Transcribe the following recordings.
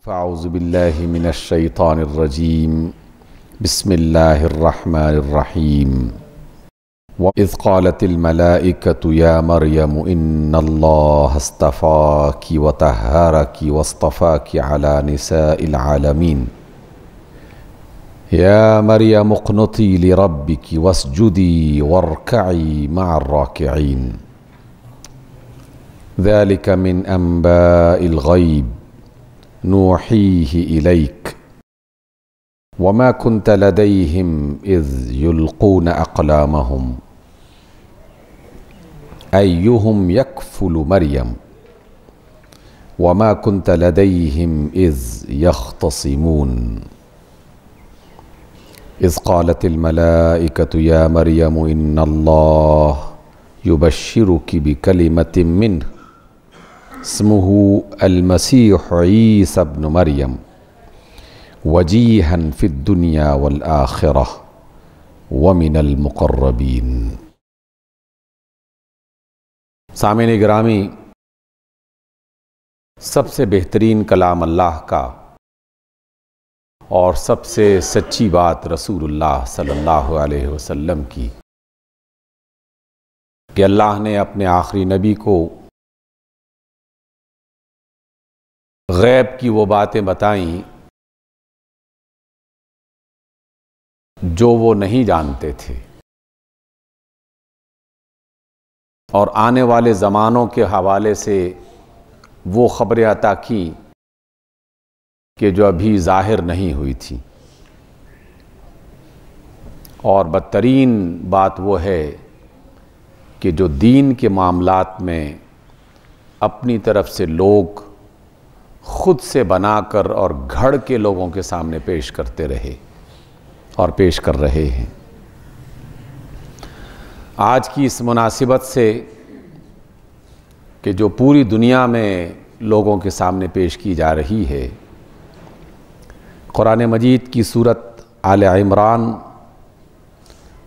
فاعوذ باللہ من الشیطان الرجیم بسم اللہ الرحمن الرحیم وَإِذْ قَالَتِ الْمَلَائِكَةُ يَا مَرْيَمُ إِنَّ اللَّهَ اصْطَفَاكِ وَطَهَّرَكِ وَاصْطَفَاكِ عَلَى نِسَاءِ الْعَالَمِينَ يَا مَرْيَمُ اقْنُتِي لِرَبِّكِ وَاسْجُدِي وَارْكَعِي مَعَ الرَّاكِعِينَ ذَلِكَ مِنْ أَنْبَاءِ الْغَيْبِ نوحيه إليك وما كنت لديهم إذ يلقون أقلامهم أيهم يكفل مريم وما كنت لديهم إذ يختصمون إذ قالت الملائكة يا مريم إن الله يبشرك بكلمة منه اسمه المسيح عيسى ابن مريم وجيها في الدنيا والآخرة ومن المقربين۔ سامعین گرامی، سب سے بہترین کلام اللہ کا اور سب سے سچی بات رسول اللہ صلی اللہ علیہ وسلم کی کہ اللہ نے اپنے آخری نبی کو غیب کی وہ باتیں بتائیں جو وہ نہیں جانتے تھے، اور آنے والے زمانوں کے حوالے سے وہ خبریں عطا کی کہ جو ابھی ظاہر نہیں ہوئی تھی۔ اور بدترین بات وہ ہے کہ جو دین کے معاملات میں اپنی طرف سے لوگ خود سے بنا کر اور گھڑ کے لوگوں کے سامنے پیش کرتے رہے اور پیش کر رہے ہیں۔ آج کی اس مناسبت سے کہ جو پوری دنیا میں لوگوں کے سامنے پیش کی جا رہی ہے، قرآن مجید کی سورت آل عمران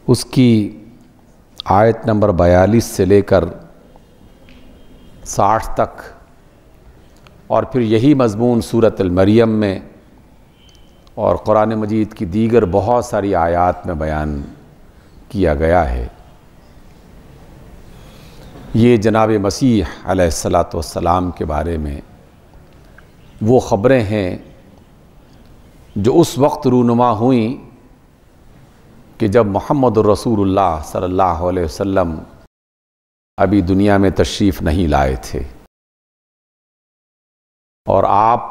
اس کی آیت نمبر 42 سے لے کر 60 تک، اور پھر یہی مضمون سورت المریم میں اور قرآن مجید کی دیگر بہت ساری آیات میں بیان کیا گیا ہے۔ یہ جناب مسیح علیہ السلام کے بارے میں وہ خبریں ہیں جو اس وقت رونما ہوئیں کہ جب محمد الرسول اللہ صلی اللہ علیہ وسلم ابھی دنیا میں تشریف نہیں لائے تھے، اور آپ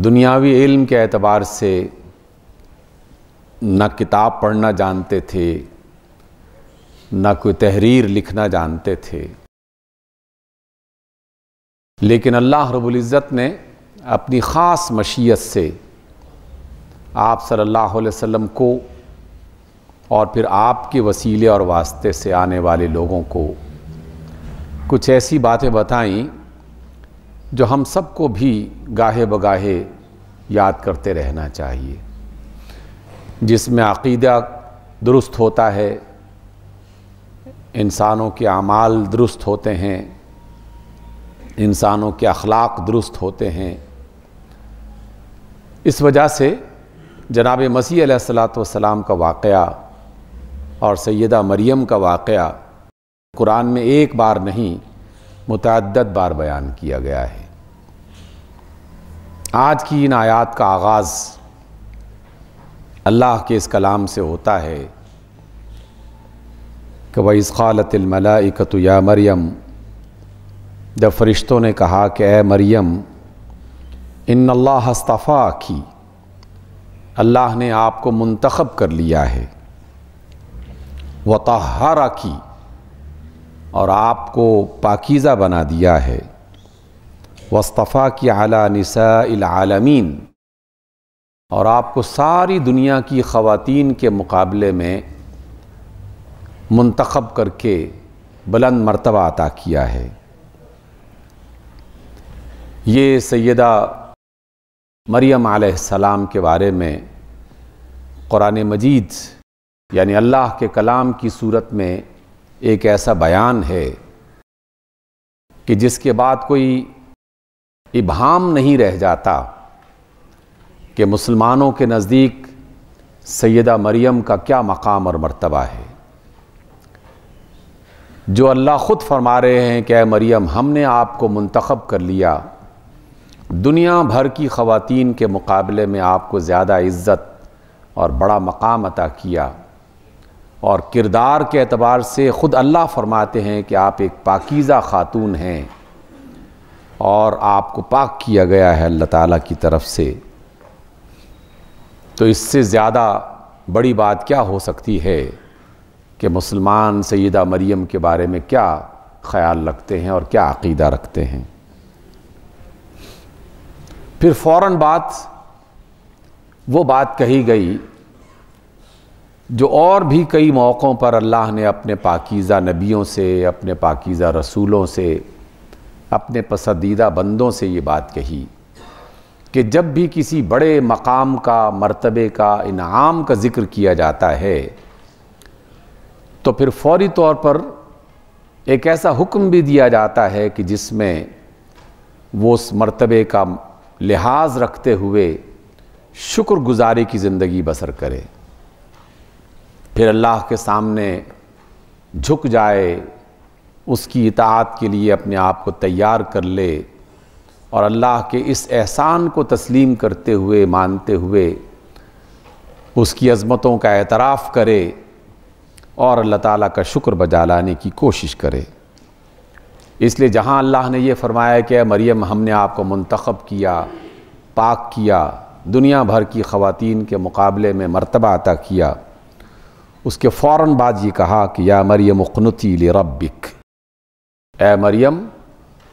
دنیاوی علم کے اعتبار سے نہ کتاب پڑھنا جانتے تھے، نہ کوئی تحریر لکھنا جانتے تھے، لیکن اللہ رب العزت نے اپنی خاص مشیت سے آپ صلی اللہ علیہ وسلم کو اور پھر آپ کے وسیلے اور واسطے سے آنے والے لوگوں کو کچھ ایسی باتیں بتائیں جو ہم سب کو بھی گاہے بگاہے یاد کرتے رہنا چاہیے، جس میں عقیدہ درست ہوتا ہے، انسانوں کے اعمال درست ہوتے ہیں، انسانوں کے اخلاق درست ہوتے ہیں۔ اس وجہ سے جناب مسیح علیہ السلام کا واقعہ اور سیدہ مریم کا واقعہ قرآن میں ایک بار نہیں متعدد بار بیان کیا گیا ہے۔ آج کی ان آیات کا آغاز اللہ کے اس کلام سے ہوتا ہے کہ وَإِذْ قَالَتِ الْمَلَائِكَةُ يَا مَرْيَمُ، جب فرشتوں نے کہا کہ اے مریم، إِنَّ اللَّهَ اصْطَفَاكِ، اللہ نے آپ کو منتخب کر لیا ہے، وَطَهَّرَكِ، اور آپ کو پاکیزہ بنا دیا ہے، وَاصْطَفَاكِ عَلَى نِسَاءِ الْعَالَمِينَ، اور آپ کو ساری دنیا کی خواتین کے مقابلے میں منتخب کر کے بلند مرتبہ عطا کیا ہے۔ یہ سیدہ مریم علیہ السلام کے بارے میں قرآن مجید یعنی اللہ کے کلام کی صورت میں ایک ایسا بیان ہے کہ جس کے بعد کوئی ابہام نہیں رہ جاتا کہ مسلمانوں کے نزدیک سیدہ مریم کا کیا مقام اور مرتبہ ہے، جو اللہ خود فرما رہے ہیں کہ اے مریم ہم نے آپ کو منتخب کر لیا، دنیا بھر کی خواتین کے مقابلے میں آپ کو زیادہ عزت اور بڑا مقام عطا کیا، اور کردار کے اعتبار سے خود اللہ فرماتے ہیں کہ آپ ایک پاکیزہ خاتون ہیں اور آپ کو پاک کیا گیا ہے اللہ تعالیٰ کی طرف سے۔ تو اس سے زیادہ بڑی بات کیا ہو سکتی ہے کہ مسلمان سیدہ مریم کے بارے میں کیا خیال رکھتے ہیں اور کیا عقیدہ رکھتے ہیں۔ پھر فوراً وہ بات کہی گئی جو اور بھی کئی موقعوں پر اللہ نے اپنے پاکیزہ نبیوں سے، اپنے پاکیزہ رسولوں سے، اپنے پسندیدہ بندوں سے یہ بات کہی کہ جب بھی کسی بڑے مقام کا، مرتبے کا، انعام کا ذکر کیا جاتا ہے تو پھر فوری طور پر ایک ایسا حکم بھی دیا جاتا ہے کہ جس میں وہ اس مرتبے کا لحاظ رکھتے ہوئے شکر گزاری کی زندگی بسر کرے، پھر اللہ کے سامنے جھک جائے، اس کی اطاعت کے لیے اپنے آپ کو تیار کر لے، اور اللہ کے اس احسان کو تسلیم کرتے ہوئے، مانتے ہوئے اس کی عظمتوں کا اعتراف کرے اور اللہ تعالیٰ کا شکر بجا لانے کی کوشش کرے۔ اس لیے جہاں اللہ نے یہ فرمایا کہ اے مریم ہم نے آپ کو منتخب کیا، پاک کیا، دنیا بھر کی خواتین کے مقابلے میں مرتبہ عطا کیا، اس کے فوراً بعد یہ کہا کہ یا مریم اقنتی لربک، اے مریم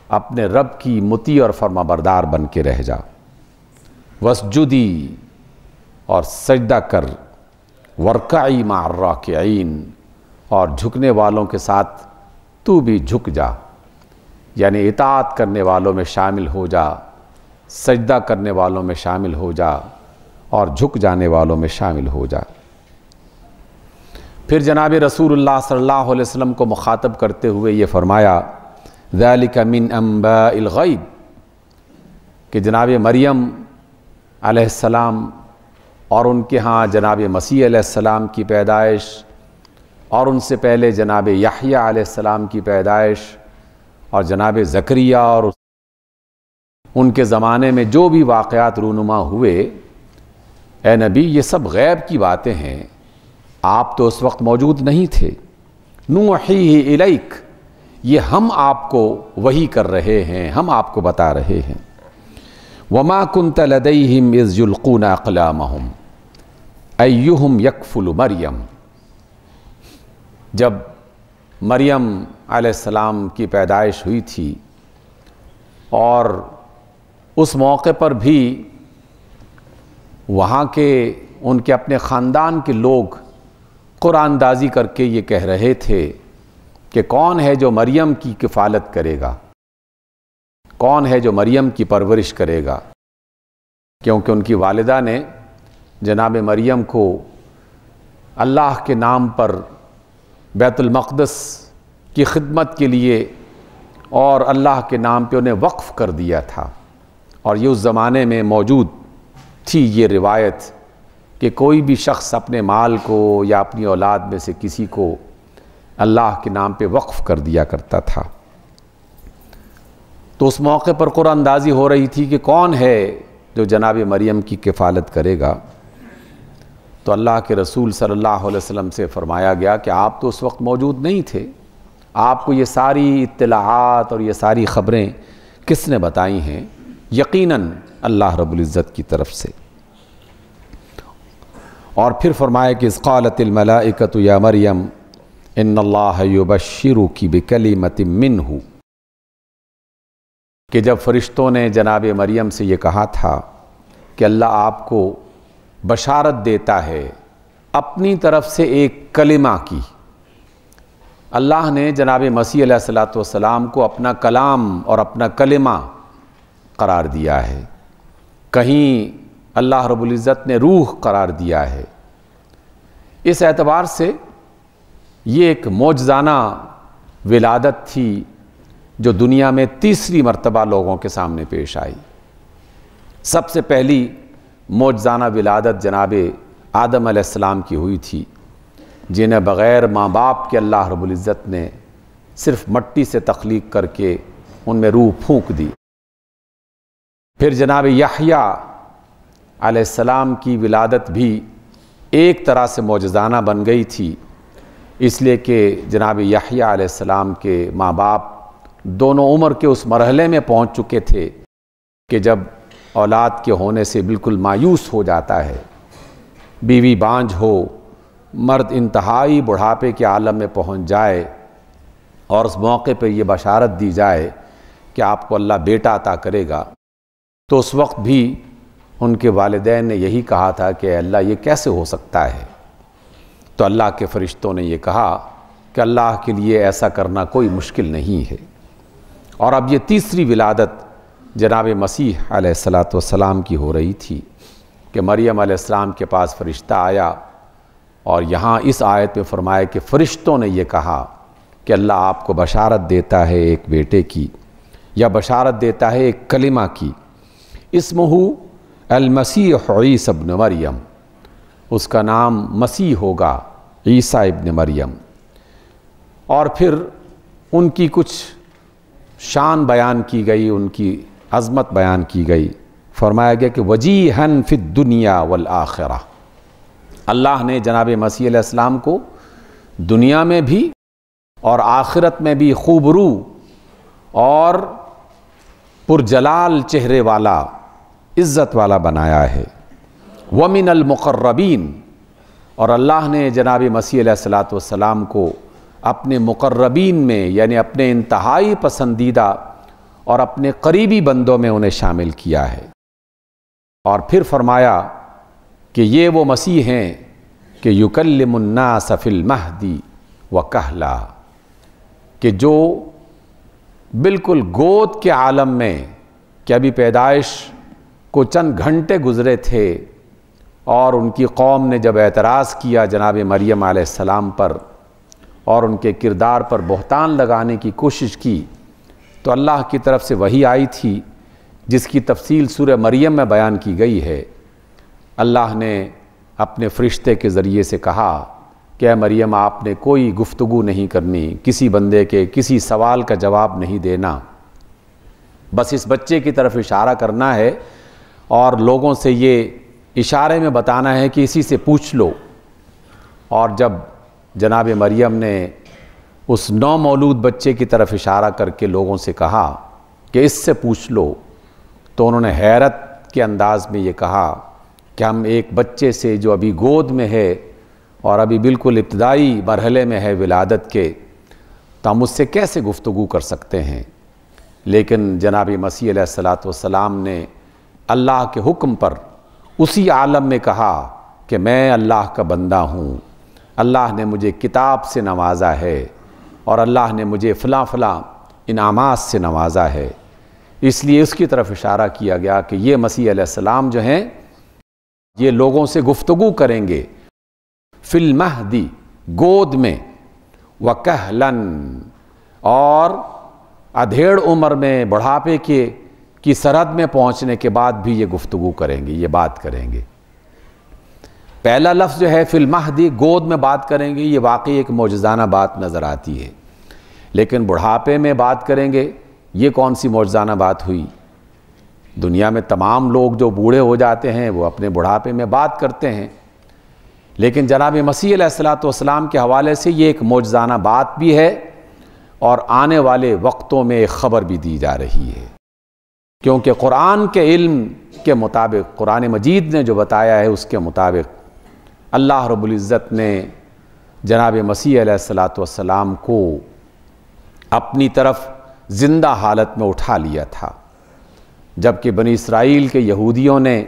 اپنے رب کی مطیع اور فرما بردار بن کے رہ جا، واسجدی اور سجدہ کر، ورکعی مع الراکعین اور جھکنے والوں کے ساتھ تو بھی جھک جا، یعنی اطاعت کرنے والوں میں شامل ہو جا، سجدہ کرنے والوں میں شامل ہو جا اور جھک جانے والوں میں شامل ہو جا۔ پھر جناب رسول اللہ صلی اللہ علیہ وسلم کو مخاطب کرتے ہوئے یہ فرمایا ذالک من انباء الغیب، کہ جناب مریم علیہ السلام اور ان کے ہاں جناب مسیح علیہ السلام کی پیدائش، اور ان سے پہلے جناب یحییٰ علیہ السلام کی پیدائش، اور جناب زکریا اور ان کے زمانے میں جو بھی واقعات رونما ہوئے، اے نبی یہ سب غیب کی باتیں ہیں، آپ تو اس وقت موجود نہیں تھے، نوحیہ الیک، یہ ہم آپ کو وحی کر رہے ہیں، ہم آپ کو بتا رہے ہیں۔ وما كنت لديهم اذ يلقون اقلامهم ايهم يكفل مریم، جب مریم علیہ السلام کی پیدائش ہوئی تھی اور اس موقع پر بھی وہاں کے ان کے اپنے خاندان کے لوگ قرآن اندازی کر کے یہ کہہ رہے تھے کہ کون ہے جو مریم کی کفالت کرے گا، کون ہے جو مریم کی پرورش کرے گا، کیونکہ ان کی والدہ نے جناب مریم کو اللہ کے نام پر بیت المقدس کی خدمت کے لیے اور اللہ کے نام پہ انہیں وقف کر دیا تھا، اور یہ اس زمانے میں موجود تھی یہ روایت کہ کوئی بھی شخص اپنے مال کو یا اپنی اولاد میں سے کسی کو اللہ کے نام پہ وقف کر دیا کرتا تھا۔ تو اس موقع پر قرآن اندازی ہو رہی تھی کہ کون ہے جو جناب مریم کی کفالت کرے گا، تو اللہ کے رسول صلی اللہ علیہ وسلم سے فرمایا گیا کہ آپ تو اس وقت موجود نہیں تھے، آپ کو یہ ساری اطلاعات اور یہ ساری خبریں کس نے بتائی ہیں؟ یقیناً اللہ رب العزت کی طرف سے۔ اور پھر فرمایا کہ اذ قالت الملائکۃ یا مریم ان اللہ یبشرک بکلمۃ منہ، کہ جب فرشتوں نے جناب مریم سے یہ کہا تھا کہ اللہ آپ کو بشارت دیتا ہے اپنی طرف سے ایک کلمہ کی، اللہ نے جناب مسیح علیہ السلام کو اپنا کلام اور اپنا کلمہ قرار دیا ہے، کہیں اللہ رب العزت نے روح قرار دیا ہے۔ اس اعتبار سے یہ ایک معجزانہ ولادت تھی جو دنیا میں تیسری مرتبہ لوگوں کے سامنے پیش آئی۔ سب سے پہلی معجزانہ ولادت جناب آدم علیہ السلام کی ہوئی تھی، جنہیں بغیر ماں باپ کے اللہ رب العزت نے صرف مٹی سے تخلیق کر کے ان میں روح پھونک دی۔ پھر جناب یحییٰ علیہ السلام کی ولادت بھی ایک طرح سے معجزانہ بن گئی تھی، اس لیے کہ جناب یحییٰ علیہ السلام کے ماں باپ دونوں عمر کے اس مرحلے میں پہنچ چکے تھے کہ جب اولاد کے ہونے سے بالکل مایوس ہو جاتا ہے، بیوی بانجھ ہو، مرد انتہائی بڑھاپے کے عالم میں پہنچ جائے اور اس موقع پہ یہ بشارت دی جائے کہ آپ کو اللہ بیٹا عطا کرے گا، تو اس وقت بھی ان کے والدین نے یہی کہا تھا کہ اللہ یہ کیسے ہو سکتا ہے؟ تو اللہ کے فرشتوں نے یہ کہا کہ اللہ کے لیے ایسا کرنا کوئی مشکل نہیں ہے۔ اور اب یہ تیسری ولادت جناب مسیح علیہ السلام کی ہو رہی تھی کہ مریم علیہ السلام کے پاس فرشتہ آیا، اور یہاں اس آیت میں فرمایا کہ فرشتوں نے یہ کہا کہ اللہ آپ کو بشارت دیتا ہے ایک بیٹے کی، یا بشارت دیتا ہے ایک کلمہ کی، اسمہ المسیح عیسی ابن مریم، اس کا نام مسیح ہوگا، عیسیٰ ابن مریم۔ اور پھر ان کی کچھ شان بیان کی گئی، ان کی عظمت بیان کی گئی، فرمایا گیا کہ وجیہاً فی الدنیا والآخرہ، اللہ نے جناب مسیح علیہ السلام کو دنیا میں بھی اور آخرت میں بھی خوبرو اور پرجلال چہرے والا، عزت والا بنایا ہے۔ وَمِنَ الْمُقَرَّبِينَ، اور اللہ نے جناب مسیح علیہ السلام کو اپنے مقربین میں، یعنی اپنے انتہائی پسندیدہ اور اپنے قریبی بندوں میں انہیں شامل کیا ہے۔ اور پھر فرمایا کہ یہ وہ مسیح ہیں کہ یکلم الناس فی المہدی وکہلا، کہ جو بالکل گود کے عالم میں، کہ ابھی پیدائش کو چند گھنٹے گزرے تھے اور ان کی قوم نے جب اعتراض کیا جناب مریم علیہ السلام پر اور ان کے کردار پر بہتان لگانے کی کوشش کی، تو اللہ کی طرف سے وحی آئی تھی جس کی تفصیل سورہ مریم میں بیان کی گئی ہے۔ اللہ نے اپنے فرشتے کے ذریعے سے کہا کہ اے مریم، آپ نے کوئی گفتگو نہیں کرنی، کسی بندے کے کسی سوال کا جواب نہیں دینا، بس اس بچے کی طرف اشارہ کرنا ہے اور لوگوں سے یہ اشارے میں بتانا ہے کہ اسی سے پوچھ لو۔ اور جب جناب مریم نے اس نومولود بچے کی طرف اشارہ کر کے لوگوں سے کہا کہ اس سے پوچھ لو، تو انہوں نے حیرت کے انداز میں یہ کہا کہ ہم ایک بچے سے جو ابھی گود میں ہے اور ابھی بالکل ابتدائی مرحلے میں ہے ولادت کے، تو ہم اس سے کیسے گفتگو کر سکتے ہیں؟ لیکن جناب مسیح علیہ السلام نے اللہ کے حکم پر اسی عالم میں کہا کہ میں اللہ کا بندہ ہوں، اللہ نے مجھے کتاب سے نوازا ہے اور اللہ نے مجھے فلاں فلاں انعامات سے نوازا ہے، اس لیے اس کی طرف اشارہ کیا گیا کہ یہ مسیح علیہ السلام جو ہیں یہ لوگوں سے گفتگو کریں گے فی المہدی، گود میں، وکہلن، اور ادھیڑ عمر میں، بڑھاپے کی سرحد میں پہنچنے کے بعد بھی یہ گفتگو کریں گے، یہ بات کریں گے۔ پہلا لفظ جو ہے فی المہدی، گود میں بات کریں گے، یہ واقعی ایک معجزانہ بات نظر آتی ہے، لیکن بڑھاپے میں بات کریں گے، یہ کون سی معجزانہ بات ہوئی؟ دنیا میں تمام لوگ جو بوڑھے ہو جاتے ہیں وہ اپنے بڑھاپے میں بات کرتے ہیں، لیکن جناب مسیح علیہ السلام کے حوالے سے یہ ایک معجزانہ بات بھی ہے اور آنے والے وقتوں میں ایک خبر بھی دی جا رہی ہے، کیونکہ قرآن کے علم کے مطابق، قرآن مجید نے جو بتایا ہے اس کے مطابق اللہ رب العزت نے جناب مسیح علیہ السلام کو اپنی طرف زندہ حالت میں اٹھا لیا تھا، جبکہ بنی اسرائیل کے یہودیوں نے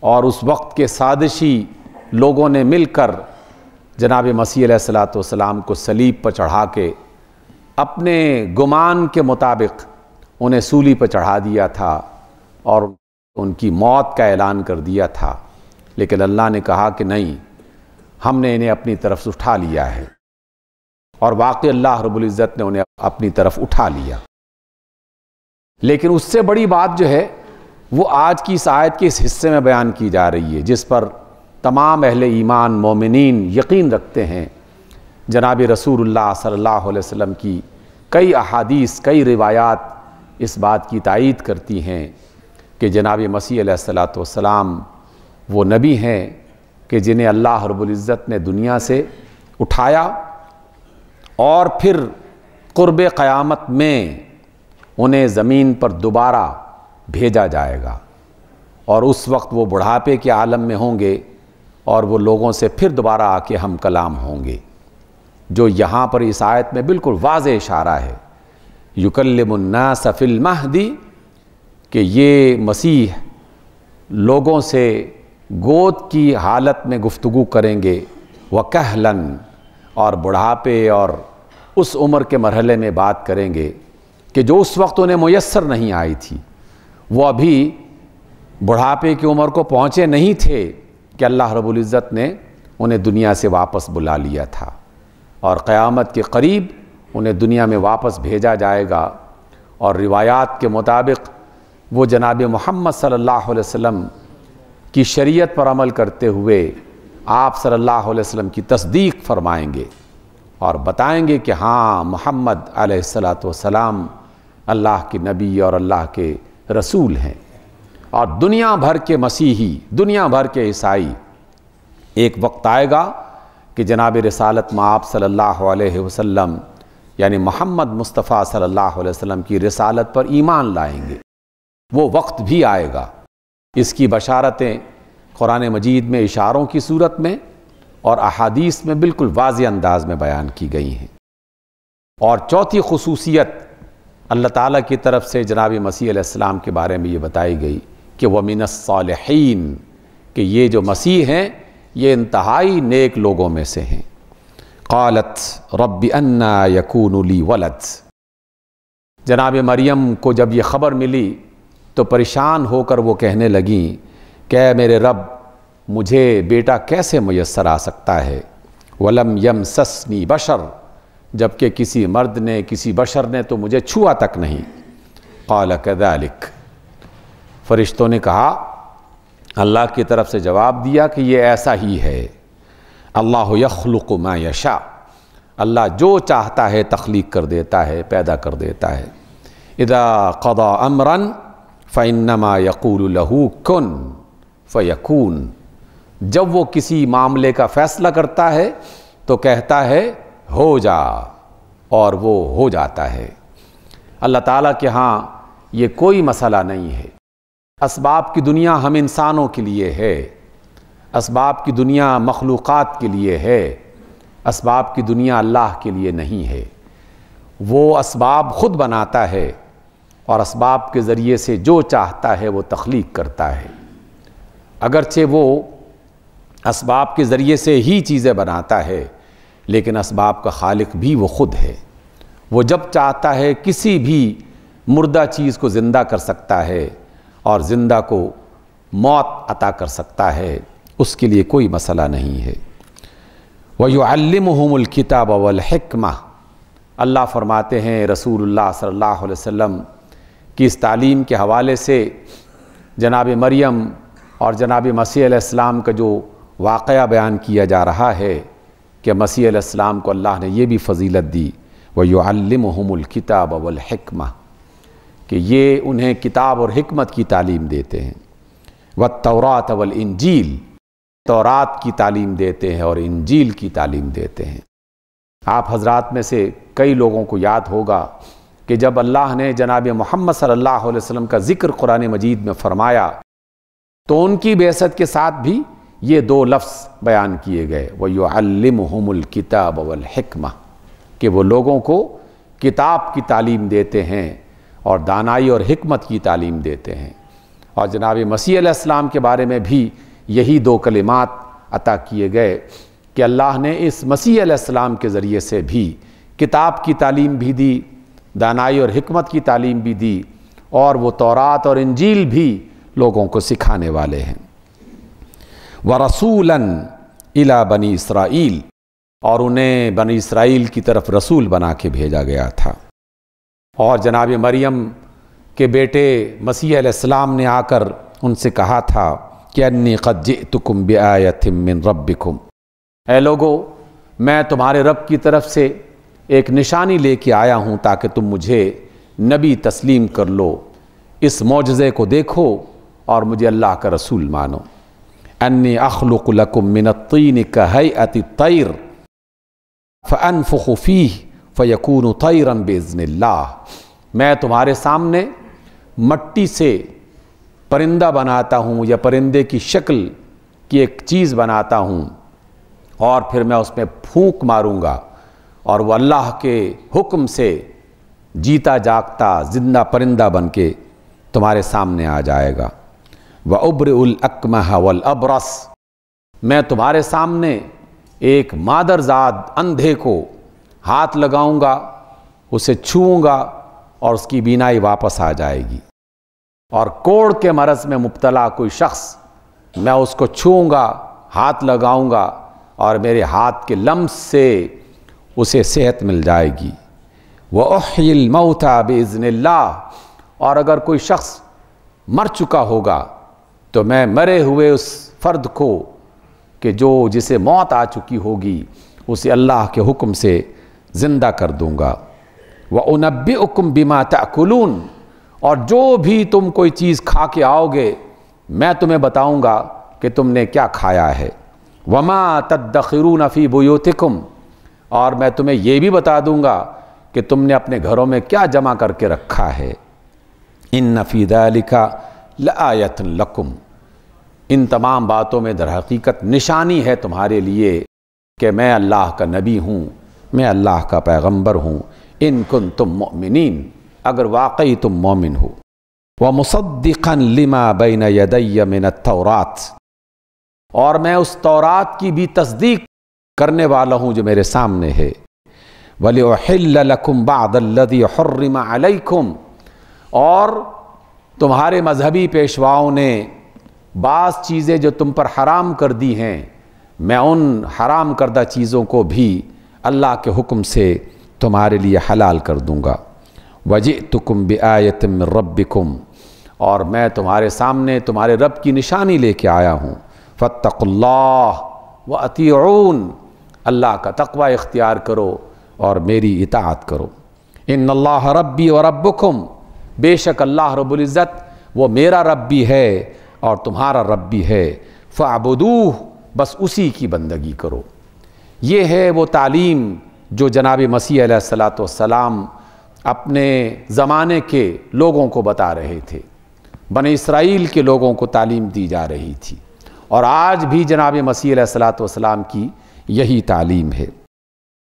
اور اس وقت کے سازشی لوگوں نے مل کر جناب مسیح علیہ السلام کو صلیب پر چڑھا کے اپنے گمان کے مطابق انہیں سولی پر چڑھا دیا تھا اور ان کی موت کا اعلان کر دیا تھا، لیکن اللہ نے کہا کہ نہیں، ہم نے انہیں اپنی طرف سے اٹھا لیا ہے، اور واقعی اللہ رب العزت نے انہیں اپنی طرف اٹھا لیا۔ لیکن اس سے بڑی بات جو ہے وہ آج کی اس آیت کے اس حصے میں بیان کی جا رہی ہے، جس پر تمام اہل ایمان مومنین یقین رکھتے ہیں۔ جناب رسول اللہ صلی اللہ علیہ وسلم کی کئی احادیث، کئی روایات اس بات کی تائید کرتی ہیں کہ جناب مسیح علیہ السلام وہ نبی ہیں کہ جنہیں اللہ رب العزت نے دنیا سے اٹھایا اور پھر قرب قیامت میں انہیں زمین پر دوبارہ بھیجا جائے گا، اور اس وقت وہ بڑھاپے کے عالم میں ہوں گے اور وہ لوگوں سے پھر دوبارہ آ کے ہم کلام ہوں گے، جو یہاں پر اس آیت میں بالکل واضح اشارہ ہے۔ یکلم الناس فی المہدی، کہ یہ مسیح لوگوں سے گود کی حالت میں گفتگو کریں گے، وکہلاً، اور بڑھاپے اور اس عمر کے مرحلے میں بات کریں گے کہ جو اس وقت انہیں میسر نہیں آئی تھی۔ وہ ابھی بڑھاپے کی عمر کو پہنچے نہیں تھے کہ اللہ رب العزت نے انہیں دنیا سے واپس بلا لیا تھا، اور قیامت کے قریب انہیں دنیا میں واپس بھیجا جائے گا، اور روایات کے مطابق وہ جناب محمد صلی اللہ علیہ وسلم کی شریعت پر عمل کرتے ہوئے آپ صلی اللہ علیہ وسلم کی تصدیق فرمائیں گے اور بتائیں گے کہ ہاں محمد علیہ السلام اللہ کے نبی اور اللہ کے رسول ہیں۔ اور دنیا بھر کے مسیحی، دنیا بھر کے عیسائی، ایک وقت آئے گا کہ جناب رسالت مآب صلی اللہ علیہ وسلم یعنی محمد مصطفیٰ صلی اللہ علیہ وسلم کی رسالت پر ایمان لائیں گے۔ وہ وقت بھی آئے گا۔ اس کی بشارتیں قرآن مجید میں اشاروں کی صورت میں اور احادیث میں بالکل واضح انداز میں بیان کی گئی ہیں۔ اور چوتھی خصوصیت اللہ تعالیٰ کی طرف سے جناب مسیح علیہ السلام کے بارے میں یہ بتائی گئی کہ وَمِنَ الصَّالِحِينَ، کہ یہ جو مسیح ہیں یہ انتہائی نیک لوگوں میں سے ہیں۔ قالت رب انا یکون لی ولد، جناب مریم کو جب یہ خبر ملی تو پریشان ہو کر وہ کہنے لگیں کہ اے میرے رب، مجھے بیٹا کیسے میسر آ سکتا ہے؟ وَلَمْ يَمْسَسْنِي بَشَرٌ، جبکہ کسی مرد نے، کسی بشر نے تو مجھے چھوا تک نہیں۔ قَالَ كَذَلِكَ، فرشتوں نے کہا، اللہ کی طرف سے جواب دیا کہ یہ ایسا ہی ہے۔ اللہ یخلق ما یشاء، اللہ جو چاہتا ہے تخلیق کر دیتا ہے، پیدا کر دیتا ہے۔ اذا قضى امرا فانما يقول له کن فیکون، جب وہ کسی معاملے کا فیصلہ کرتا ہے تو کہتا ہے ہو جا، اور وہ ہو جاتا ہے۔ اللہ تعالیٰ کے ہاں یہ کوئی مسئلہ نہیں ہے۔ اسباب کی دنیا ہم انسانوں کے لیے ہے، اسباب کی دنیا مخلوقات کے لیے ہے، اسباب کی دنیا اللہ کے لیے نہیں ہے۔ وہ اسباب خود بناتا ہے اور اسباب کے ذریعے سے جو چاہتا ہے وہ تخلیق کرتا ہے۔ اگرچہ وہ اسباب کے ذریعے سے ہی چیزیں بناتا ہے، لیکن اسباب کا خالق بھی وہ خود ہے۔ وہ جب چاہتا ہے کسی بھی مردہ چیز کو زندہ کر سکتا ہے اور زندہ کو موت عطا کر سکتا ہے، اس کے لیے کوئی مسئلہ نہیں ہے۔ وَيُعَلِّمُهُمُ الْكِتَابَ وَالْحِكْمَةَ، اللہ فرماتے ہیں رسول اللہ صلی اللہ علیہ وسلم کی اس تعلیم کے حوالے سے جناب مریم اور جناب مسیح علیہ السلام کا جو واقعہ بیان کیا جا رہا ہے کہ مسیح علیہ السلام کو اللہ نے یہ بھی فضیلت دی، وَيُعَلِّمُهُمُ الْكِتَابَ وَالْحِكْمَةَ، کہ یہ انہیں کتاب اور حکمت کی تعلیم دیتے ہیں۔ وَالتَّوْرَاةَ وَالْإِنْجِيلَ، تورات کی تعلیم دیتے ہیں اور انجیل کی تعلیم دیتے ہیں۔ آپ حضرات میں سے کئی لوگوں کو یاد ہوگا کہ جب اللہ نے جناب محمد صلی اللہ علیہ وسلم کا ذکر قرآن مجید میں فرمایا تو ان کی بعثت کے ساتھ بھی یہ دو لفظ بیان کیے گئے، وَيُعَلِّمُهُمُ الْكِتَابَ وَالْحِكْمَةَ، کہ وہ لوگوں کو کتاب کی تعلیم دیتے ہیں اور دانائی اور حکمت کی تعلیم دیتے ہیں۔ اور جناب مسیح علیہ السلام کے بارے میں بھی یہی دو کلمات عطا کیے گئے کہ اللہ نے اس مسیح علیہ السلام کے ذریعے سے بھی کتاب کی تعلیم بھی دی، دانائی اور حکمت کی تعلیم بھی دی، اور وہ تورات اور انجیل بھی لوگوں کو سکھانے والے ہیں۔ وَرَسُولًا إِلَى بَنِي إِسْرَائِيلَ، اور انہیں بنی اسرائیل کی طرف رسول بنا کے بھیجا گیا تھا۔ اور جناب مریم کہ بیٹے مسیح علیہ السلام نے آ کر ان سے کہا تھا کہ انی قد جئتکم بآیۃ من ربکم، اے لوگو میں تمہارے رب کی طرف سے ایک نشانی لے کے آیا ہوں تاکہ تم مجھے نبی تسلیم کر لو، اس معجزے کو دیکھو اور مجھے اللہ کا رسول مانو۔ انی اخلق لکم من الطین کہیئۃ الطیر فانفخ فیہ فیکون طیرا باذن اللہ، میں تمہارے سامنے مٹی سے پرندہ بناتا ہوں یا پرندے کی شکل کی ایک چیز بناتا ہوں، اور پھر میں اس میں پھونک ماروں گا اور وہ اللہ کے حکم سے جیتا جاگتا زندہ پرندہ بن کے تمہارے سامنے آ جائے گا۔ وَأُبْرِئُ الْأَكْمَحَ وَالْأَبْرَصَ، میں تمہارے سامنے ایک مادرزاد اندھے کو ہاتھ لگاؤں گا، اسے چھوؤں گا اور اس کی بینائی واپس آ جائے گی، اور کوڑ کے مرض میں مبتلا کوئی شخص میں اس کو چھوؤں گا، ہاتھ لگاؤں گا اور میرے ہاتھ کے لمس سے اسے صحت مل جائے گی۔ وَأُحْيِي الْمَوْتَى بِإِذْنِ اللَّهِ، اور اگر کوئی شخص مر چکا ہوگا تو میں مرے ہوئے اس فرد کو کہ جسے موت آ چکی ہوگی اسے اللہ کے حکم سے زندہ کر دوں گا۔ وَأُنَبِّئُكُمْ بِمَا تَأْكُلُونَ، اور جو بھی تم کوئی چیز کھا کے آؤ گے میں تمہیں بتاؤں گا کہ تم نے کیا کھایا ہے۔ وَمَا تَدَّخِرُونَ فِي بُيُوتِكُمْ، اور میں تمہیں یہ بھی بتا دوں گا کہ تم نے اپنے گھروں میں کیا جمع کر کے رکھا ہے۔ إِنَّ فِي ذَلِكَ لَآیَةً لَکُمْ، ان تمام باتوں میں در حقیقت نشانی ہے تمہارے لیے کہ میں اللہ کا نبی ہوں، میں اللہ کا پیغمبر ہوں، ان کنتم مؤمنین، اگر واقعی تم مومن ہو۔ وَمُصَدِّقًا لِمَا بَيْنَ يَدَيَّ مِنَ التَّوْرَاةِ، اور میں اس تورات کی بھی تصدیق کرنے والا ہوں جو میرے سامنے ہے۔ وَلِأُحِلَّ لَكُمْ بَعْضَ الَّذِي حُرِّمَ عَلَيْكُمْ، اور تمہارے مذہبی پیشواؤں نے بعض چیزیں جو تم پر حرام کر دی ہیں میں ان حرام کردہ چیزوں کو بھی اللہ کے حکم سے تمہارے لیے حلال کر دوں گا۔ وَجِئْتُكُمْ بِآیَةٍ مِّن رَبِّكُمْ، اور میں تمہارے سامنے تمہارے رب کی نشانی لے کے آیا ہوں۔ فَاتَّقُوا اللَّهَ وَأَطِیعُونِ، اللہ کا تقوی اختیار کرو اور میری اطاعت کرو۔ ان اللہ ربی و ربکم، بے شک اللہ رب العزت وہ میرا رب بھی ہے اور تمہارا رب بھی ہے۔ فَاعْبُدُوهُ، بس اسی کی بندگی کرو۔ یہ ہے وہ تعلیم جو جناب مسیح علیہ السلام اپنے زمانے کے لوگوں کو بتا رہے تھے، بنی اسرائیل کے لوگوں کو تعلیم دی جا رہی تھی، اور آج بھی جناب مسیح علیہ السلام کی یہی تعلیم ہے۔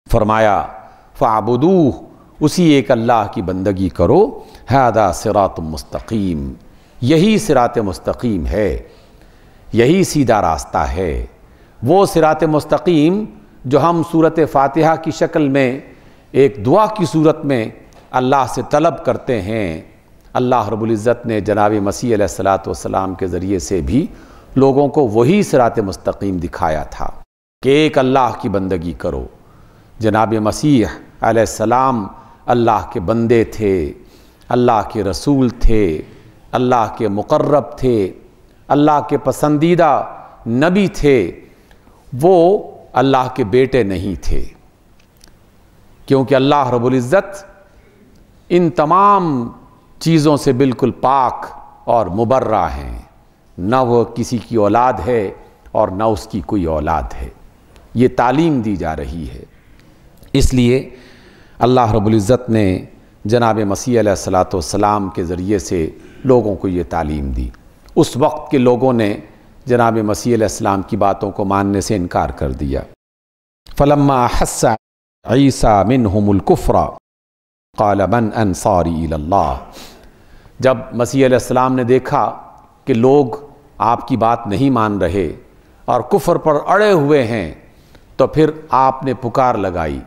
فرمایا فَاعْبُدُوهُ، اسی ایک اللہ کی بندگی کرو۔ هَذَا صِرَاطٌ مستقیم، یہی صراط مستقیم ہے، یہی سیدھا راستہ ہے۔ وہ صراط مستقیم جو ہم سورۃ فاتحہ کی شکل میں ایک دعا کی صورت میں اللہ سے طلب کرتے ہیں، اللہ رب العزت نے جناب مسیح علیہ السلام کے ذریعے سے بھی لوگوں کو وہی صراط مستقیم دکھایا تھا کہ ایک اللہ کی بندگی کرو۔ جناب مسیح علیہ السلام اللہ کے بندے تھے، اللہ کے رسول تھے، اللہ کے مقرب تھے، اللہ کے پسندیدہ نبی تھے، وہ اللہ کے بیٹے نہیں تھے، کیونکہ اللہ رب العزت ان تمام چیزوں سے بالکل پاک اور مبرہ ہیں، نہ وہ کسی کی اولاد ہے اور نہ اس کی کوئی اولاد ہے۔ یہ تعلیم دی جا رہی ہے، اس لیے اللہ رب العزت نے جناب مسیح علیہ السلام کے ذریعے سے لوگوں کو یہ تعلیم دی۔ اس وقت کے لوگوں نے جناب مسیح علیہ السلام کی باتوں کو ماننے سے انکار کر دیا۔ فَلَمَّا أَحَسَّ عِیسیٰ مِنْهُمُ الْكُفْرَ قَالَ مَنْ أَنصَارِي إِلَى اللَّهِ، جب مسیح علیہ السلام نے دیکھا کہ لوگ آپ کی بات نہیں مان رہے اور کفر پر اڑے ہوئے ہیں، تو پھر آپ نے پکار لگائی،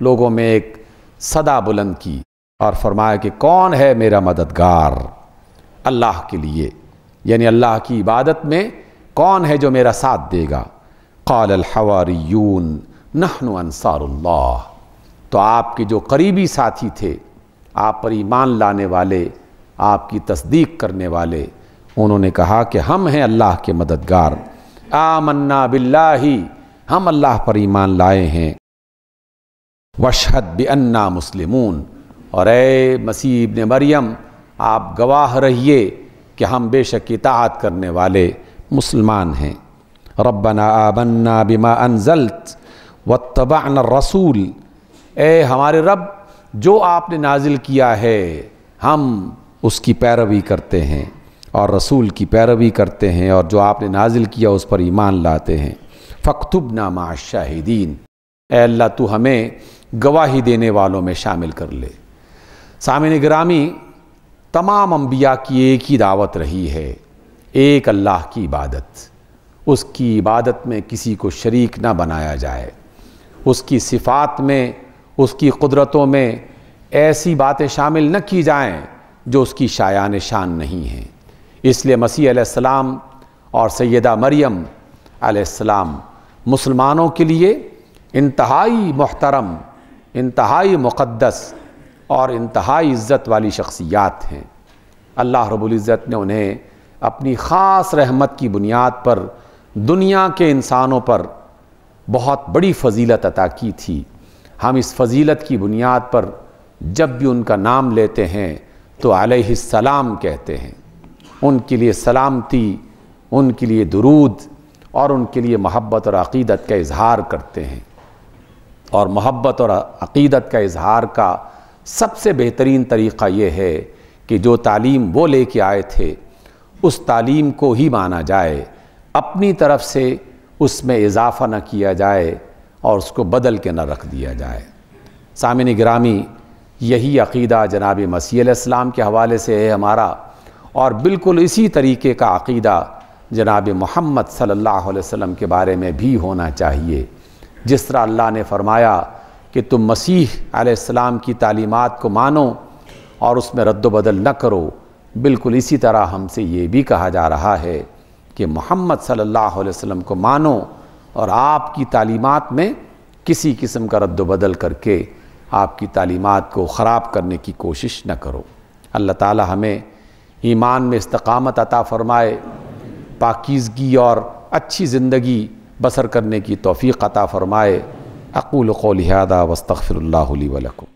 لوگوں میں ایک صدا بلند کی اور فرمایا کہ کون ہے میرا مددگار اللہ کے لیے، یعنی اللہ کی عبادت میں کون ہے جو میرا ساتھ دے گا۔ قال الحواریون نحن انصار اللہ، تو آپ کے جو قریبی ساتھی تھے، آپ پر ایمان لانے والے آپ کی تصدیق کرنے والے، انہوں نے کہا کہ ہم ہیں اللہ کے مددگار، آمنا باللہ، ہم اللہ پر ایمان لائے ہیں، واشہد بأننا مسلمون، اور اے مسیح ابن مریم آپ گواہ رہیے کہ ہم بے شک اطاعت کرنے والے مسلمان ہیں۔ ربنا آمنا بما انزلت واتبعنا الرسول، اے ہمارے رب جو آپ نے نازل کیا ہے ہم اس کی پیروی کرتے ہیں اور رسول کی پیروی کرتے ہیں، اور جو آپ نے نازل کیا اس پر ایمان لاتے ہیں۔ فاکتبنا مع الشاہدین، اے اللہ تو ہمیں گواہی دینے والوں میں شامل کر لے۔ سامعین گرامی، تمام انبیاء کی ایک ہی دعوت رہی ہے، ایک اللہ کی عبادت، اس کی عبادت میں کسی کو شریک نہ بنایا جائے، اس کی صفات میں، اس کی قدرتوں میں ایسی باتیں شامل نہ کی جائیں جو اس کی شایان شان نہیں ہیں۔ اس لیے مسیح علیہ السلام اور سیدہ مریم علیہ السلام مسلمانوں کے لیے انتہائی محترم، انتہائی مقدس اور انتہائی عزت والی شخصیات ہیں۔ اللہ رب العزت نے انہیں اپنی خاص رحمت کی بنیاد پر دنیا کے انسانوں پر بہت بڑی فضیلت عطا کی تھی۔ ہم اس فضیلت کی بنیاد پر جب بھی ان کا نام لیتے ہیں تو علیہ السلام کہتے ہیں، ان کے لیے سلامتی، ان کے لیے درود اور ان کے لیے محبت اور عقیدت کا اظہار کرتے ہیں۔ اور محبت اور عقیدت کا اظہار کا سب سے بہترین طریقہ یہ ہے کہ جو تعلیم وہ لے کے آئے تھے اس تعلیم کو ہی مانا جائے، اپنی طرف سے اس میں اضافہ نہ کیا جائے اور اس کو بدل کے نہ رکھ دیا جائے۔ سامعین گرامی، یہی عقیدہ جناب مسیح علیہ السلام کے حوالے سے ہے ہمارا، اور بالکل اسی طریقے کا عقیدہ جناب محمد صلی اللہ علیہ وسلم کے بارے میں بھی ہونا چاہیے۔ جس طرح اللہ نے فرمایا کہ تم مسیح علیہ السلام کی تعلیمات کو مانو اور اس میں رد و بدل نہ کرو، بالکل اسی طرح ہم سے یہ بھی کہا جا رہا ہے کہ محمد صلی اللہ علیہ وسلم کو مانو اور آپ کی تعلیمات میں کسی قسم کا رد و بدل کر کے آپ کی تعلیمات کو خراب کرنے کی کوشش نہ کرو۔ اللہ تعالی ہمیں ایمان میں استقامت عطا فرمائے، پاکیزگی اور اچھی زندگی بسر کرنے کی توفیق عطا فرمائے۔ اقول قولی ھذا واستغفر اللہ لی ولکم۔